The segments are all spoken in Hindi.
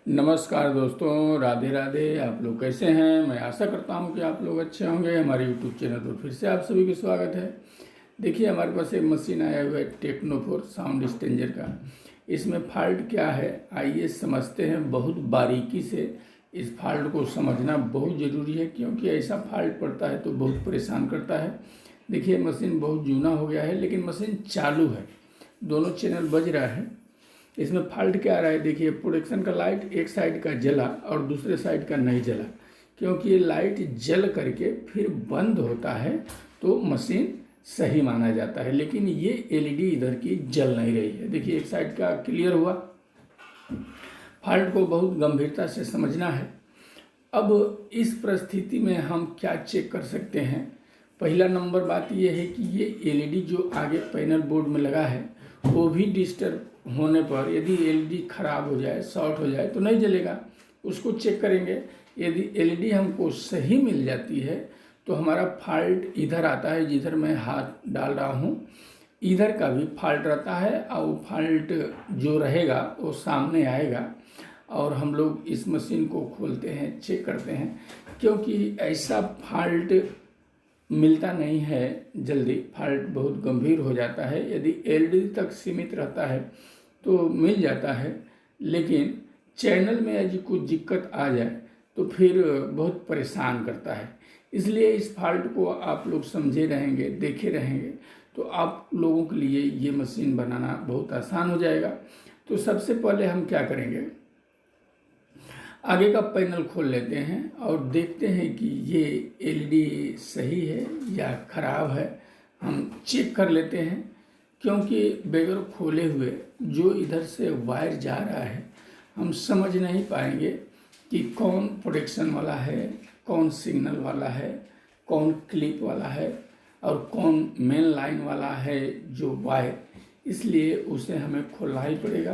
नमस्कार दोस्तों, राधे राधे। आप लोग कैसे हैं? मैं आशा करता हूं कि आप लोग अच्छे होंगे। हमारे यूट्यूब चैनल पर फिर से आप सभी का स्वागत है। देखिए, हमारे पास एक मशीन आया हुआ है टेक्नोफोर साउंड एक्सचेंजर का। इसमें फॉल्ट क्या है आइए समझते हैं बहुत बारीकी से। इस फॉल्ट को समझना बहुत ज़रूरी है, क्योंकि ऐसा फॉल्ट पड़ता है तो बहुत परेशान करता है। देखिए, मशीन बहुत जूना हो गया है, लेकिन मशीन चालू है, दोनों चैनल बज रहा है। इसमें फॉल्ट क्या आ रहा है? देखिए, प्रोडक्शन का लाइट एक साइड का जला और दूसरे साइड का नहीं जला, क्योंकि ये लाइट जल करके फिर बंद होता है तो मशीन सही माना जाता है। लेकिन ये एलईडी इधर की जल नहीं रही है। देखिए, एक साइड का क्लियर हुआ। फॉल्ट को बहुत गंभीरता से समझना है। अब इस परिस्थिति में हम क्या चेक कर सकते हैं? पहला नंबर बात यह है कि ये एलईडी जो आगे पैनल बोर्ड में लगा है वो भी डिस्टर्ब होने पर, यदि एलईडी खराब हो जाए, शॉर्ट हो जाए तो नहीं जलेगा। उसको चेक करेंगे। यदि एलईडी हमको सही मिल जाती है तो हमारा फॉल्ट इधर आता है, जिधर मैं हाथ डाल रहा हूँ इधर का भी फॉल्ट रहता है, और वो फॉल्ट जो रहेगा वो सामने आएगा और हम लोग इस मशीन को खोलते हैं, चेक करते हैं। क्योंकि ऐसा फॉल्ट मिलता नहीं है जल्दी, फॉल्ट बहुत गंभीर हो जाता है। यदि एलईडी तक सीमित रहता है तो मिल जाता है, लेकिन चैनल में यदि कुछ दिक्कत आ जाए तो फिर बहुत परेशान करता है। इसलिए इस फॉल्ट को आप लोग समझे रहेंगे, देखे रहेंगे तो आप लोगों के लिए ये मशीन बनाना बहुत आसान हो जाएगा। तो सबसे पहले हम क्या करेंगे, आगे का पैनल खोल लेते हैं और देखते हैं कि ये एलईडी सही है या ख़राब है। हम चेक कर लेते हैं, क्योंकि बगैर खोले हुए जो इधर से वायर जा रहा है हम समझ नहीं पाएंगे कि कौन प्रोटेक्शन वाला है, कौन सिग्नल वाला है, कौन क्लिप वाला है और कौन मेन लाइन वाला है जो वायर। इसलिए उसे हमें खोलना ही पड़ेगा।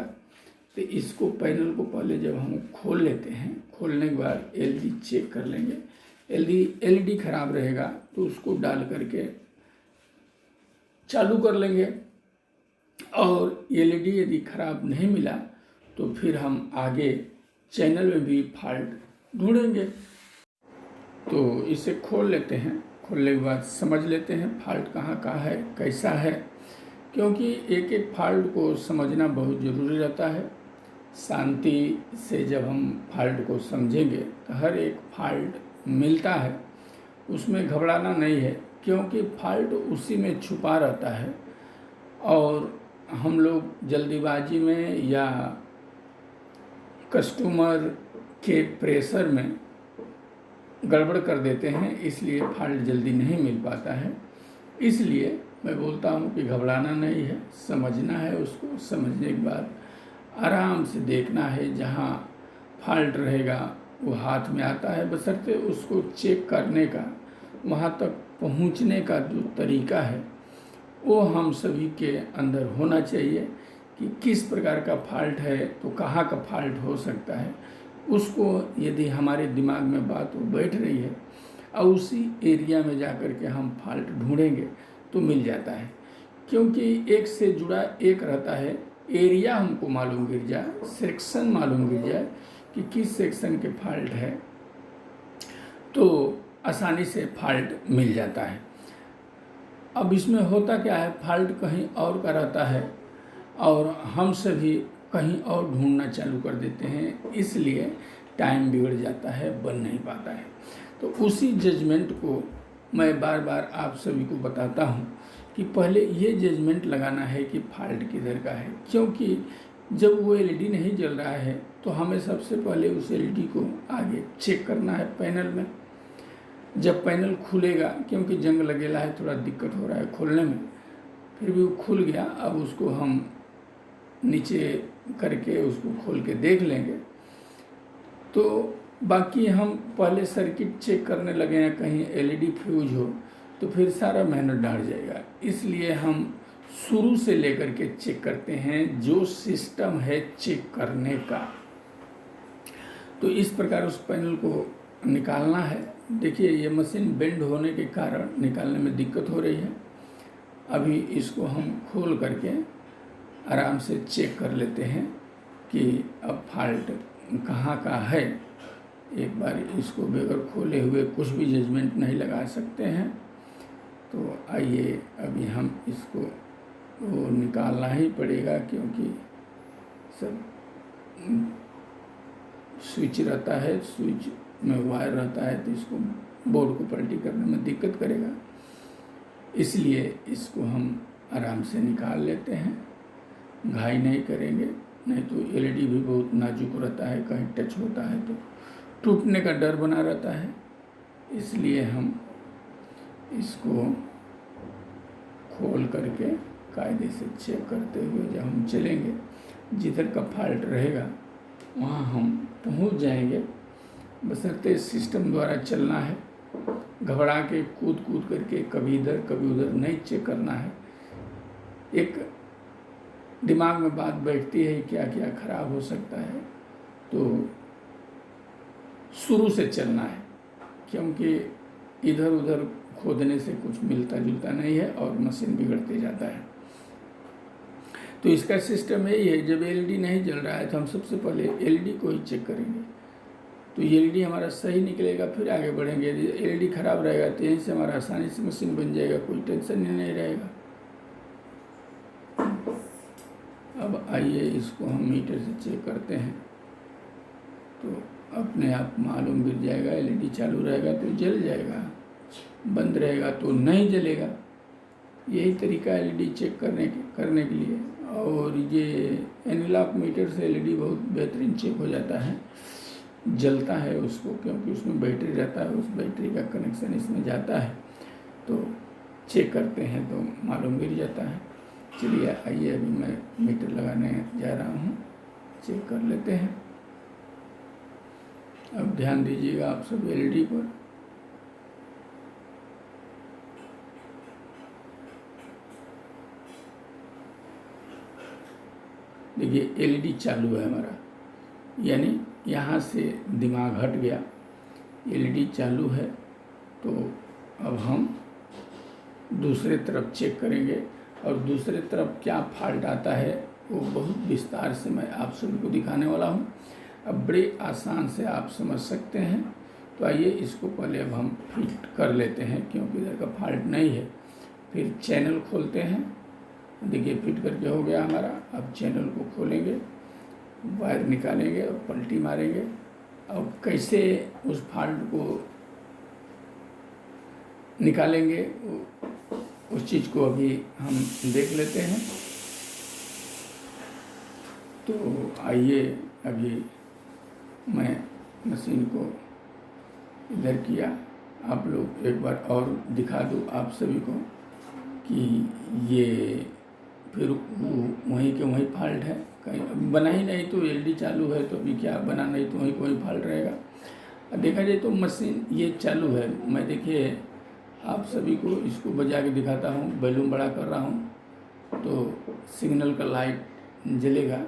तो इसको पैनल को पहले जब हम खोल लेते हैं, खोलने के बाद एलईडी चेक कर लेंगे। एलईडी खराब रहेगा तो उसको डाल करके चालू कर लेंगे, और एलईडी यदि खराब नहीं मिला तो फिर हम आगे चैनल में भी फॉल्ट ढूंढेंगे। तो इसे खोल लेते हैं। खोलने के बाद समझ लेते हैं फॉल्ट कहाँ कहाँ है, कैसा है, क्योंकि एक एक फॉल्ट को समझना बहुत ज़रूरी रहता है। शांति से जब हम फॉल्ट को समझेंगे तो हर एक फॉल्ट मिलता है, उसमें घबराना नहीं है, क्योंकि फॉल्ट उसी में छुपा रहता है। और हम लोग जल्दीबाजी में या कस्टमर के प्रेशर में गड़बड़ कर देते हैं, इसलिए फॉल्ट जल्दी नहीं मिल पाता है। इसलिए मैं बोलता हूँ कि घबराना नहीं है, समझना है। उसको समझने के बाद आराम से देखना है। जहाँ फॉल्ट रहेगा वो हाथ में आता है, बशर्ते उसको चेक करने का, वहाँ तक पहुँचने का जो तरीका है वो हम सभी के अंदर होना चाहिए कि किस प्रकार का फॉल्ट है तो कहाँ का फॉल्ट हो सकता है। उसको यदि हमारे दिमाग में बात वो बैठ रही है और उसी एरिया में जा कर के हम फॉल्ट ढूंढेंगे तो मिल जाता है। क्योंकि एक से जुड़ा एक रहता है, एरिया हमको मालूम गिर जाए, सेक्शन मालूम गिर जाए कि किस सेक्शन के फॉल्ट है तो आसानी से फॉल्ट मिल जाता है। अब इसमें होता क्या है, फॉल्ट कहीं और का रहता है और हम सभी कहीं और ढूंढना चालू कर देते हैं, इसलिए टाइम बिगड़ जाता है, बन नहीं पाता है। तो उसी जजमेंट को मैं बार बार आप सभी को बताता हूँ कि पहले ये जजमेंट लगाना है कि फॉल्ट किधर का है। क्योंकि जब वो एलईडी नहीं जल रहा है तो हमें सबसे पहले उस एलईडी को आगे चेक करना है पैनल में। जब पैनल खुलेगा, क्योंकि जंग लगेला है, थोड़ा दिक्कत हो रहा है खोलने में, फिर भी वो खुल गया। अब उसको हम नीचे करके उसको खोल के देख लेंगे। तो बाकी हम पहले सर्किट चेक करने लगे हैं, कहीं एलईडी फ्यूज हो तो फिर सारा मेहनत डाल जाएगा। इसलिए हम शुरू से लेकर के चेक करते हैं, जो सिस्टम है चेक करने का। तो इस प्रकार उस पैनल को निकालना है। देखिए, ये मशीन बेंड होने के कारण निकालने में दिक्कत हो रही है। अभी इसको हम खोल करके आराम से चेक कर लेते हैं कि अब फॉल्ट कहाँ का है, एक बार इसको बगैर खोले हुए कुछ भी जजमेंट नहीं लगा सकते हैं। तो आइए अभी हम इसको वो निकालना ही पड़ेगा, क्योंकि सब स्विच रहता है, स्विच में वायर रहता है, तो इसको बोर्ड को पलटी करने में दिक्कत करेगा। इसलिए इसको हम आराम से निकाल लेते हैं, घाई नहीं करेंगे, नहीं तो एलईडी भी बहुत नाजुक रहता है, कहीं टच होता है तो टूटने का डर बना रहता है। इसलिए हम इसको खोल करके कायदे से चेक करते हुए जब हम चलेंगे, जिधर का फॉल्ट रहेगा वहाँ हम पहुँच जाएंगे। बशर्ते सिस्टम द्वारा चलना है, घबरा के कूद करके कभी इधर कभी उधर नहीं चेक करना है। एक दिमाग में बात बैठती है क्या क्या खराब हो सकता है, तो शुरू से चलना है, क्योंकि इधर उधर खोदने से कुछ मिलता जुलता नहीं है और मशीन बिगड़ते जाता है। तो इसका सिस्टम यही है, जब एलईडी नहीं जल रहा है तो हम सबसे पहले एलईडी को ही चेक करेंगे। तो एलईडी हमारा सही निकलेगा, फिर आगे बढ़ेंगे। यदि एलईडी खराब रहेगा तो यहीं से हमारा आसानी से मशीन बन जाएगा, कोई टेंशन ही नहीं रहेगा। अब आइए इसको हम मीटर से चेक करते हैं, तो अपने आप मालूम गिर जाएगा। एलईडी चालू रहेगा तो जल जाएगा, बंद रहेगा तो नहीं जलेगा। यही तरीका है एलईडी चेक करने के लिए। और ये एनालॉग मीटर से एलईडी बहुत बेहतरीन चेक हो जाता है, जलता है उसको, क्योंकि उसमें बैटरी रहता है, उस बैटरी का कनेक्शन इसमें जाता है, तो चेक करते हैं तो मालूम गिर जाता है। चलिए आइए अभी मैं मीटर लगाने जा रहा हूँ, चेक कर लेते हैं। अब ध्यान दीजिएगा आप सब एलईडी पर। देखिए एलईडी चालू है हमारा, यानी यहाँ से दिमाग हट गया, एलईडी चालू है। तो अब हम दूसरे तरफ चेक करेंगे, और दूसरे तरफ क्या फॉल्ट आता है वो बहुत विस्तार से मैं आप सभी को दिखाने वाला हूँ। अब बड़े आसान से आप समझ सकते हैं। तो आइए इसको पहले अब हम फिट कर लेते हैं, क्योंकि इधर का फॉल्ट नहीं है। फिर चैनल खोलते हैं, देखिए फिट करके हो गया हमारा। अब चैनल को खोलेंगे, वायर निकालेंगे और पलटी मारेंगे। अब कैसे उस फॉल्ट को निकालेंगे उस चीज़ को अभी हम देख लेते हैं। तो आइए अभी मैं मशीन को इधर किया, आप लोग एक बार और दिखा दूँ आप सभी को कि ये फिर वहीं के वहीं फॉल्ट है। कहीं बना ही नहीं तो एलईडी चालू है, तो अभी क्या बना नहीं तो वहीं कोई फॉल्ट रहेगा। देखा जाए तो मशीन ये चालू है। मैं देखिए आप सभी को इसको बजा के दिखाता हूँ, वॉल्यूम बड़ा कर रहा हूँ तो सिग्नल का लाइट जलेगा।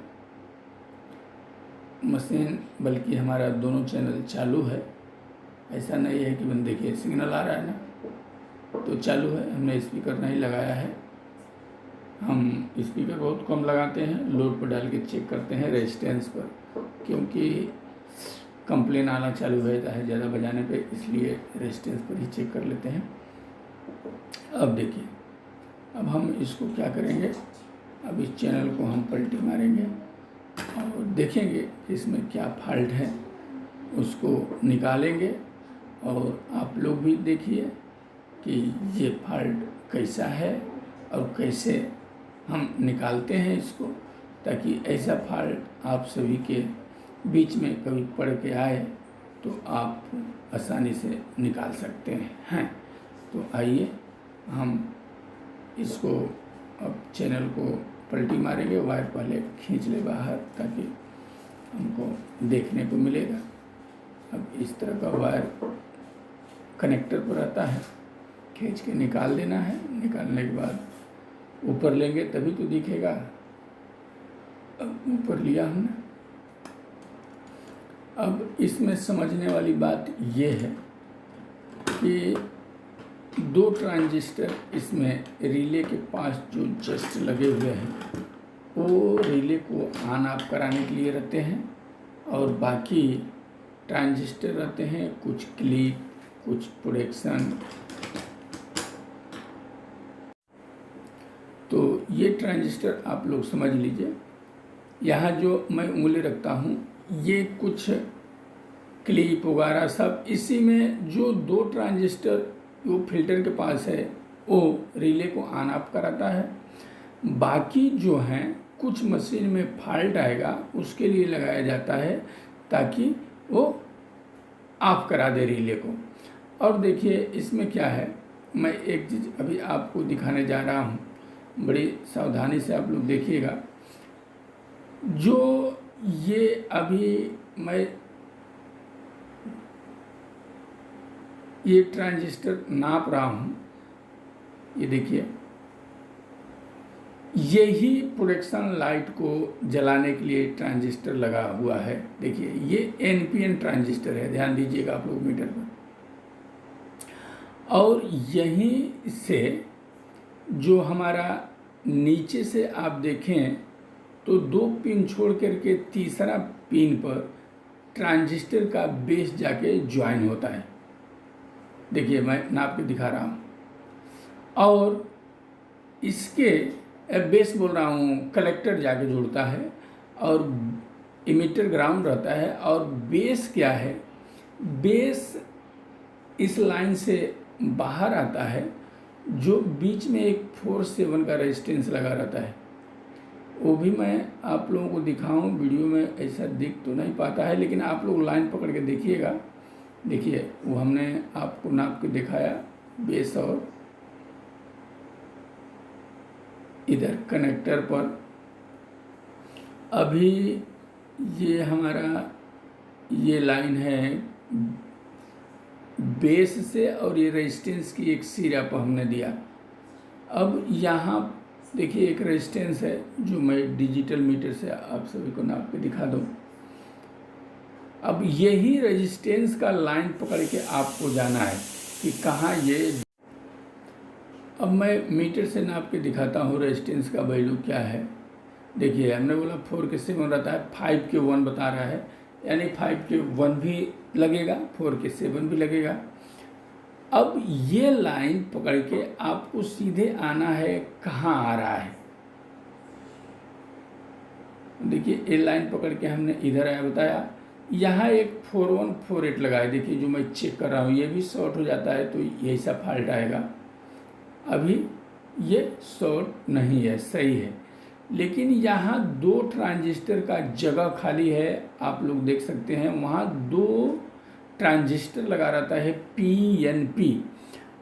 मशीन बल्कि हमारा दोनों चैनल चालू है, ऐसा नहीं है कि बस देखिए सिग्नल आ रहा है ना, तो चालू है। हमने स्पीकर नहीं लगाया है, हम स्पीकर बहुत कम लगाते हैं, लोड पर डाल के चेक करते हैं रेजिस्टेंस पर, क्योंकि कंप्लेन आना चालू हो जाता है ज़्यादा बजाने पे, इसलिए रेजिस्टेंस पर ही चेक कर लेते हैं। अब देखिए, अब हम इसको क्या करेंगे, अब इस चैनल को हम पलटी मारेंगे और देखेंगे कि इसमें क्या फॉल्ट है, उसको निकालेंगे। और आप लोग भी देखिए कि ये फॉल्ट कैसा है और कैसे हम निकालते हैं इसको, ताकि ऐसा फॉल्ट आप सभी के बीच में कभी पड़ के आए तो आप आसानी से निकाल सकते हैं। तो आइए हम इसको अब चैनल को पलटी मारेंगे, वायर पहले खींच ले बाहर ताकि हमको देखने को मिलेगा। अब इस तरह का वायर कनेक्टर पर आता है, खींच के निकाल देना है। निकालने के बाद ऊपर लेंगे तभी तो दिखेगा। अब ऊपर लिया हमने। अब इसमें समझने वाली बात ये है कि 2 ट्रांजिस्टर इसमें रिले के पास जो जस्ट लगे हुए हैं वो रिले को ऑन ऑफ कराने के लिए रहते हैं, और बाकी ट्रांजिस्टर रहते हैं, कुछ क्लिप, कुछ प्रोटेक्शन। तो ये ट्रांजिस्टर आप लोग समझ लीजिए। यहाँ जो मैं उंगली रखता हूँ ये कुछ क्लिप वगैरह सब इसी में, जो 2 ट्रांजिस्टर वो फिल्टर के पास है वो रिले को ऑन ऑफ कराता है। बाकी जो हैं कुछ मशीन में फॉल्ट आएगा उसके लिए लगाया जाता है ताकि वो ऑफ करा दे रिले को। और देखिए इसमें क्या है, मैं एक चीज़ अभी आपको दिखाने जा रहा हूँ, बड़ी सावधानी से आप लोग देखिएगा। जो ये अभी मैं ये ट्रांजिस्टर नाप रहा हूँ, ये देखिए, यही प्रोटेक्शन लाइट को जलाने के लिए ट्रांजिस्टर लगा हुआ है। देखिए ये एनपीएन ट्रांजिस्टर है, ध्यान दीजिएगा आप लोग मीटर पर। और यहीं से जो हमारा नीचे से आप देखें तो 2 पिन छोड़ करके तीसरा पिन पर ट्रांजिस्टर का बेस जाके ज्वाइन होता है। देखिए मैं नाप के दिखा रहा हूँ। और इसके बेस बोल रहा हूँ, कलेक्टर जाके जुड़ता है और इमिटर ग्राउंड रहता है। और बेस क्या है, बेस इस लाइन से बाहर आता है, जो बीच में एक 4-7 का रेजिस्टेंस लगा रहता है। वो भी मैं आप लोगों को दिखाऊं, वीडियो में ऐसा दिख तो नहीं पाता है, लेकिन आप लोग लाइन पकड़ के देखिएगा। देखिए वो हमने आपको नाप के दिखाया, बेस और इधर कनेक्टर पर। अभी ये हमारा ये लाइन है बेस से और ये रेजिस्टेंस की एक सिरा पर हमने दिया। अब यहाँ देखिए एक रेजिस्टेंस है जो मैं डिजिटल मीटर से आप सभी को नाप के दिखा दूँ। अब यही रेजिस्टेंस का लाइन पकड़ के आपको जाना है कि कहाँ ये। अब मैं मीटर से नाप के दिखाता हूँ रेजिस्टेंस का वैल्यू क्या है। देखिए हमने बोला 4 के 7 रहता है, 5 के 1 बता रहा है, यानी 5 के 1 भी लगेगा, 4 के 7 भी लगेगा। अब ये लाइन पकड़ के आपको सीधे आना है, कहाँ आ रहा है। देखिए ये लाइन पकड़ के हमने इधर आया बताया, यहाँ एक 4148 लगाया। देखिए जो मैं चेक कर रहा हूँ ये भी शॉर्ट हो जाता है तो यही सा फॉल्ट आएगा। अभी ये शॉर्ट नहीं है, सही है, लेकिन यहाँ 2 ट्रांजिस्टर का जगह खाली है, आप लोग देख सकते हैं। वहाँ 2 ट्रांजिस्टर लगा रहता है PNP।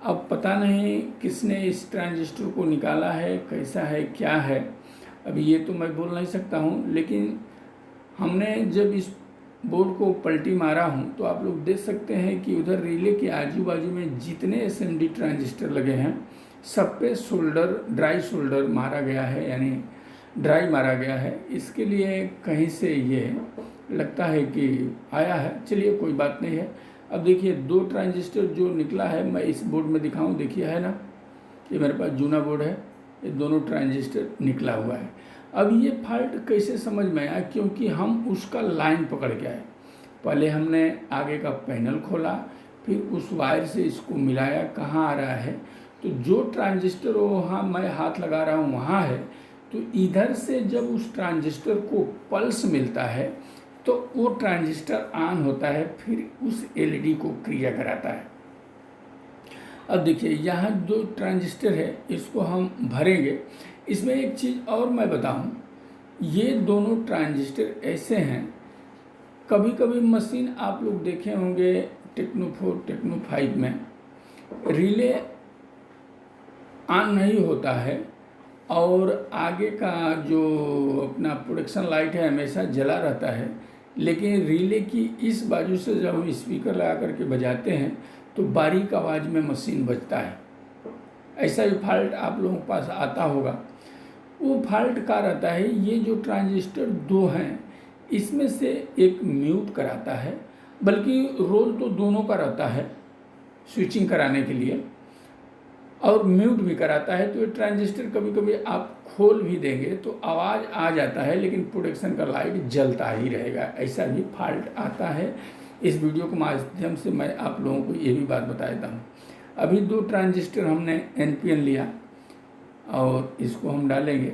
अब पता नहीं किसने इस ट्रांजिस्टर को निकाला है, कैसा है, क्या है, अभी ये तो मैं बोल नहीं सकता हूँ। लेकिन हमने जब इस बोर्ड को पलटी मारा हूँ तो आप लोग देख सकते हैं कि उधर रिले के आजू बाजू में जितने SMD ट्रांजिस्टर लगे हैं सब पे सोल्डर, ड्राई सोल्डर मारा गया है, यानी ड्राई मारा गया है। इसके लिए कहीं से ये लगता है कि आया है, चलिए कोई बात नहीं है। अब देखिए 2 ट्रांजिस्टर जो निकला है, मैं इस बोर्ड में दिखाऊं, देखिए है ना, ये मेरे पास जूना बोर्ड है, ये दोनों ट्रांजिस्टर निकला हुआ है। अब ये फॉल्ट कैसे समझ में आया, क्योंकि हम उसका लाइन पकड़ के आए। पहले हमने आगे का पैनल खोला, फिर उस वायर से इसको मिलाया, कहाँ आ रहा है, तो जो ट्रांजिस्टर वहाँ मैं हाथ लगा रहा हूँ वहाँ है, तो इधर से जब उस ट्रांजिस्टर को पल्स मिलता है तो वो ट्रांजिस्टर ऑन होता है, फिर उस LED को क्रिया कराता है। अब देखिए यहाँ 2 ट्रांजिस्टर है, इसको हम भरेंगे। इसमें एक चीज़ और मैं बताऊँ, ये दोनों ट्रांजिस्टर ऐसे हैं, कभी कभी मशीन आप लोग देखे होंगे टेक्नो 4, टेक्नो 5 में रिले ऑन नहीं होता है और आगे का जो अपना प्रोडक्शन लाइट है हमेशा जला रहता है, लेकिन रिले की इस बाजू से जब हम स्पीकर लगा करके बजाते हैं तो बारीक आवाज़ में मशीन बजता है। ऐसा भी फॉल्ट आप लोगों के पास आता होगा। वो फॉल्ट का रहता है, ये जो ट्रांजिस्टर 2 हैं इसमें से एक म्यूट कराता है, बल्कि रोल तो दोनों का रहता है स्विचिंग कराने के लिए। और म्यूट भी कराता है। तो ये ट्रांजिस्टर कभी कभी आप खोल भी देंगे तो आवाज़ आ जाता है, लेकिन प्रोटेक्शन का लाइट जलता ही रहेगा, ऐसा भी फॉल्ट आता है। इस वीडियो के माध्यम से मैं आप लोगों को ये भी बात बता देता हूँ। अभी 2 ट्रांजिस्टर हमने NPN लिया और इसको हम डालेंगे।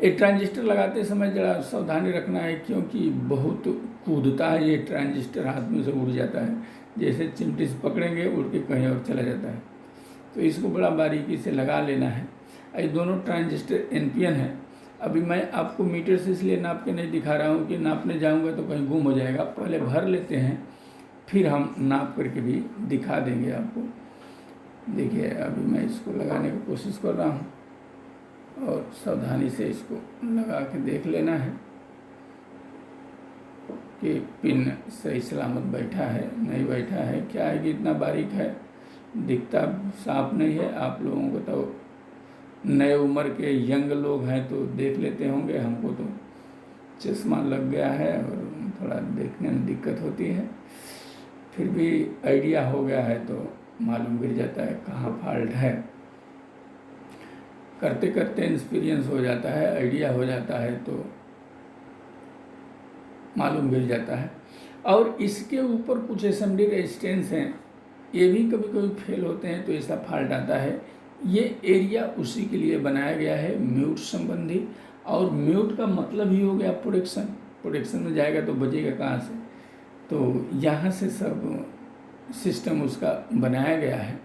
एक ट्रांजिस्टर लगाते समय ज़रा सावधानी रखना है, क्योंकि बहुत कूदता है ये ट्रांजिस्टर, हाथ में से उड़ जाता है, जैसे चिमटी से पकड़ेंगे उड़ के कहीं और चला जाता है। तो इसको बड़ा बारीकी से लगा लेना है। ये दोनों ट्रांजिस्टर NPN है। अभी मैं आपको मीटर से इसलिए नाप के नहीं दिखा रहा हूँ कि नापने जाऊँगा तो कहीं गुम हो जाएगा। पहले भर लेते हैं, फिर हम नाप करके भी दिखा देंगे आपको। देखिए अभी मैं इसको लगाने की कोशिश कर रहा हूँ और सावधानी से इसको लगा के देख लेना है कि पिन सही सलामत बैठा है नहीं बैठा है। क्या है कि इतना बारीक है, दिखता साफ नहीं है। आप लोगों को तो नए उम्र के यंग लोग हैं तो देख लेते होंगे, हमको तो चश्मा लग गया है और थोड़ा देखने में दिक्कत होती है। फिर भी आइडिया हो गया है तो मालूम गिर जाता है कहाँ फॉल्ट है। करते करते एक्सपीरियंस हो जाता है, आइडिया हो जाता है तो मालूम गिर जाता है। और इसके ऊपर कुछ SMD रेजिस्टेंस हैं, ये भी कभी कभी फेल होते हैं तो ऐसा फॉल्ट आता है। ये एरिया उसी के लिए बनाया गया है, म्यूट संबंधी। और म्यूट का मतलब ही हो गया प्रोटेक्शन। प्रोटेक्शन में जाएगा तो बजेगा कहाँ से? तो यहाँ से सब सिस्टम उसका बनाया गया है।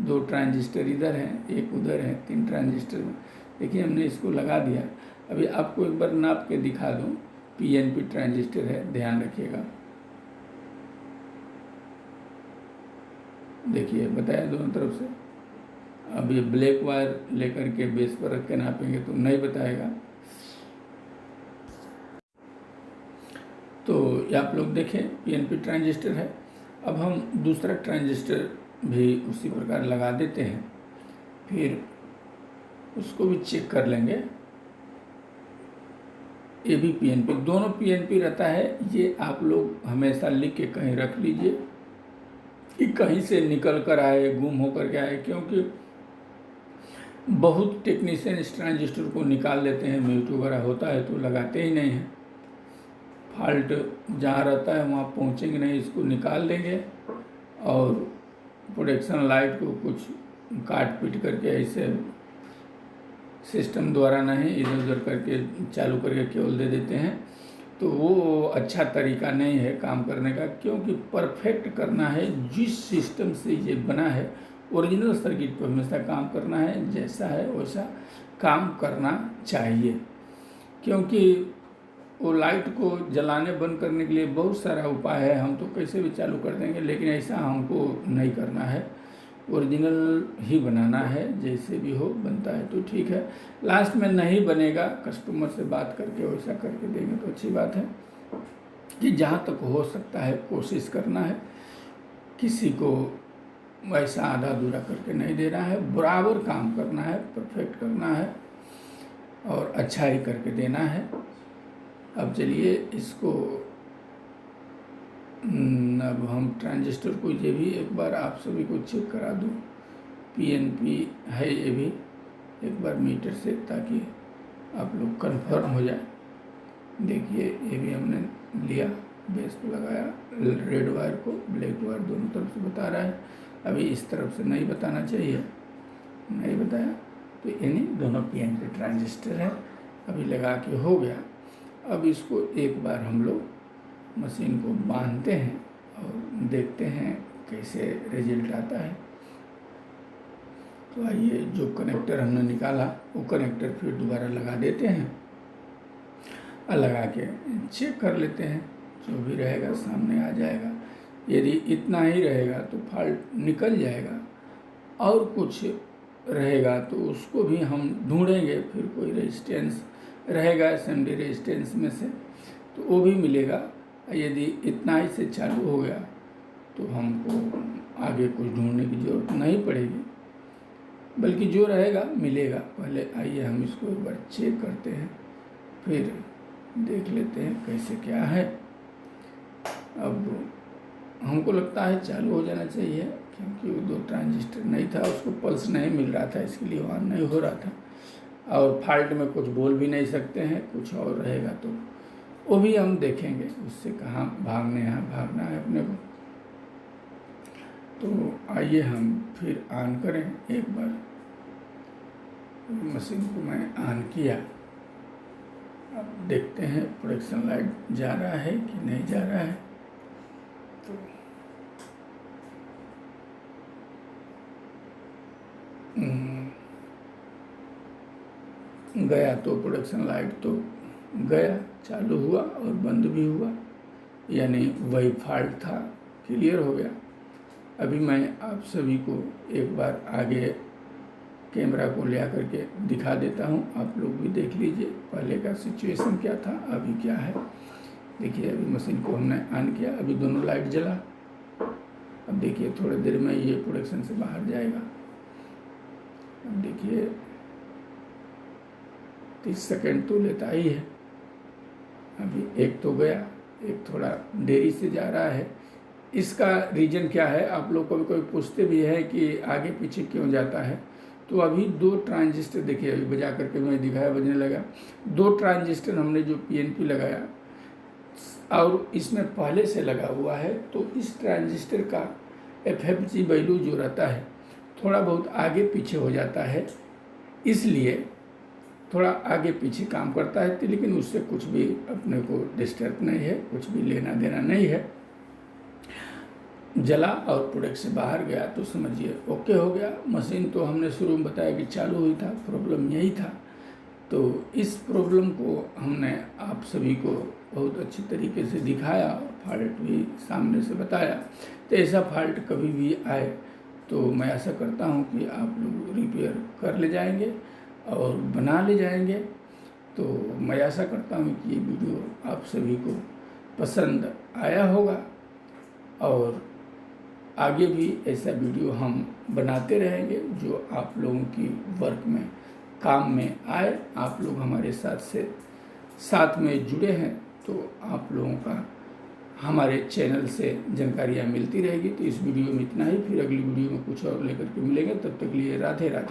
2 ट्रांजिस्टर इधर हैं, एक उधर है, 3 ट्रांजिस्टर। देखिए हमने इसको लगा दिया। अभी आपको एक बार नाप के दिखा दूँ। PNP ट्रांजिस्टर है, ध्यान रखिएगा। देखिए बताया दोनों तरफ से। अब ये ब्लैक वायर लेकर के बेस पर रख के नापेंगे तो नहीं बताएगा। तो ये आप लोग देखें PNP ट्रांजिस्टर है। अब हम दूसरा ट्रांजिस्टर भी उसी प्रकार लगा देते हैं, फिर उसको भी चेक कर लेंगे। ये भी PNP, दोनों PNP रहता है। ये आप लोग हमेशा लिख के कहीं रख लीजिए कि कहीं से निकल कर आए, गुम होकर के आए, क्योंकि बहुत टेक्नीशियन इस ट्रांजिस्टर को निकाल लेते हैं। म्यूट वगैरह होता है तो लगाते ही नहीं हैं। फॉल्ट जहाँ रहता है वहाँ पहुँचेंगे नहीं, इसको निकाल देंगे और प्रोटेक्शन लाइट को कुछ काट पीट करके ऐसे सिस्टम द्वारा नहीं, इधर उधर करके चालू करके केवल दे देते हैं। तो वो अच्छा तरीका नहीं है काम करने का, क्योंकि परफेक्ट करना है। जिस सिस्टम से ये बना है ओरिजिनल सर्किट पर हमेशा काम करना है, जैसा है वैसा काम करना चाहिए। क्योंकि वो लाइट को जलाने बंद करने के लिए बहुत सारा उपाय है, हम तो कैसे भी चालू कर देंगे, लेकिन ऐसा हमको नहीं करना है। ओरिजिनल ही बनाना है, जैसे भी हो बनता है तो ठीक है। लास्ट में नहीं बनेगा, कस्टमर से बात करके वैसा करके देंगे तो अच्छी बात है। कि जहाँ तक हो सकता है कोशिश करना है, किसी को वैसा आधा अधूरा करके नहीं देना है, बराबर काम करना है, परफेक्ट करना है और अच्छा ही करके देना है। अब चलिए इसको अब हम ट्रांजिस्टर को ये भी एक बार आप सभी को चेक करा दूँ। PNP है ये भी, एक बार मीटर से, ताकि आप लोग कंफर्म हो जाए। देखिए ये भी हमने लिया, बेस पे लगाया, रेड वायर को ब्लैक वायर दोनों तरफ से बता रहा है। अभी इस तरफ से नहीं बताना चाहिए, नहीं बताया। तो यानी दोनों PNP ट्रांजिस्टर है। अभी लगा के हो गया। अब इसको एक बार हम लोग मशीन को बांधते हैं और देखते हैं कैसे रिजल्ट आता है। तो आइए, जो कनेक्टर हमने निकाला वो कनेक्टर फिर दोबारा लगा देते हैं और लगा के चेक कर लेते हैं। जो भी रहेगा सामने आ जाएगा। यदि इतना ही रहेगा तो फॉल्ट निकल जाएगा, और कुछ रहेगा तो उसको भी हम ढूंढेंगे। फिर कोई रेजिस्टेंस रहेगा SMD रेजिस्टेंस में से तो वो भी मिलेगा। यदि इतना ही से चालू हो गया तो हमको आगे कुछ ढूंढने की ज़रूरत नहीं पड़ेगी, बल्कि जो रहेगा मिलेगा। पहले आइए हम इसको एक बार चेक करते हैं, फिर देख लेते हैं कैसे क्या है। अब हमको लगता है चालू हो जाना चाहिए, क्योंकि वो 2 ट्रांजिस्टर नहीं था, उसको पल्स नहीं मिल रहा था, इसके लिए ऑन नहीं हो रहा था। और फॉल्ट में कुछ बोल भी नहीं सकते हैं, कुछ और रहेगा तो वो भी हम देखेंगे, उससे कहाँ भागना है अपने को। तो आइए हम फिर ऑन करें एक बार। मशीन को मैं ऑन किया, अब देखते हैं प्रोडक्शन लाइट जा रहा है कि नहीं जा रहा है। तो गया तो प्रोडक्शन लाइट तो गया, चालू हुआ और बंद भी हुआ, यानी वही फॉल्ट था, क्लियर हो गया। अभी मैं आप सभी को एक बार आगे कैमरा को ले आकर के दिखा देता हूं, आप लोग भी देख लीजिए पहले का सिचुएशन क्या था, अभी क्या है। देखिए अभी मशीन को हमने ऑन किया, अभी दोनों लाइट जला। अब देखिए थोड़ी देर में ये प्रोडक्शन से बाहर जाएगा। अब देखिए 30 सेकेंड तो लेता ही है। अभी एक तो गया, एक थोड़ा देरी से जा रहा है। इसका रीज़न क्या है, आप लोग कभी कोई पूछते भी है कि आगे पीछे क्यों जाता है। तो अभी 2 ट्रांजिस्टर देखिए, अभी बजा करके मैं दिखाया, बजने लगा। 2 ट्रांजिस्टर हमने जो PNP लगाया और इसमें पहले से लगा हुआ है, तो इस ट्रांजिस्टर का FFG वैल्यू जो रहता है थोड़ा बहुत आगे पीछे हो जाता है, इसलिए थोड़ा आगे पीछे काम करता है। तो लेकिन उससे कुछ भी अपने को डिस्टर्ब नहीं है, कुछ भी लेना देना नहीं है। जला और प्रोडक्ट से बाहर गया तो समझिए ओके हो गया। मशीन तो हमने शुरू में बताया कि चालू हुई था, प्रॉब्लम यही था। तो इस प्रॉब्लम को हमने आप सभी को बहुत अच्छी तरीके से दिखाया और फॉल्ट भी सामने से बताया। तो ऐसा फॉल्ट कभी भी आए तो मैं आशा करता हूं कि आप लोग रिपेयर कर ले जाएंगे और बना ले जाएंगे। तो मैं आशा करता हूं कि ये वीडियो आप सभी को पसंद आया होगा और आगे भी ऐसा वीडियो हम बनाते रहेंगे जो आप लोगों की वर्क में काम में आए। आप लोग हमारे साथ में जुड़े हैं तो आप लोगों का हमारे चैनल से जानकारियाँ मिलती रहेगी। तो इस वीडियो में इतना ही, फिर अगली वीडियो में कुछ और लेकर के मिलेंगे। तब तक के लिए राधे राधे।